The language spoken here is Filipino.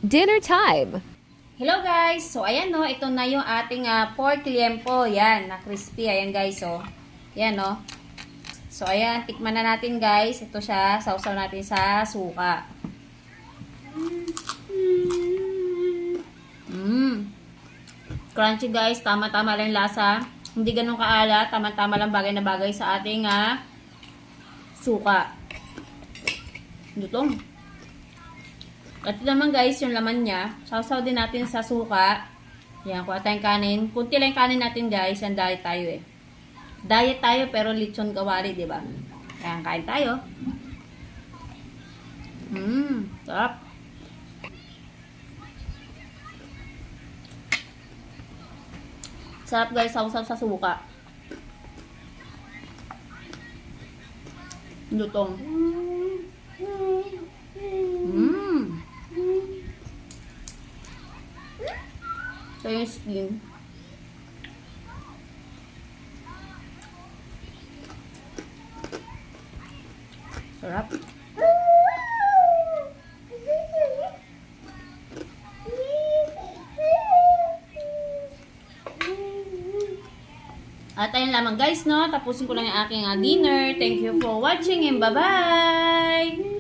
Dinner time. Hello guys! So ayan no, ito na yung ating pork liempo. Yan, na crispy. Ayan guys oh. Yan no. So ayan, tikman na natin guys. Ito siya, sausaw natin sa suka. Crunchy guys, tama-tama lang lasa. Hindi ganun kaalat, tama-tama lang bagay na bagay sa ating suka. Lutong. At ito naman guys, yung laman niya. Sausaw din natin sa suka. Yan, kuha tayong kanin. Kunti lang yung kanin natin guys. Yan, diet tayo eh. Diet tayo pero lechon kawali, di ba? Yan, kain tayo. Sarap. Sarap guys, sausaw sa suka. Lutong. So yung skin. Sarap. At ayun lamang guys no, tapusin ko lang yung aking dinner. Thank you for watching and bye-bye!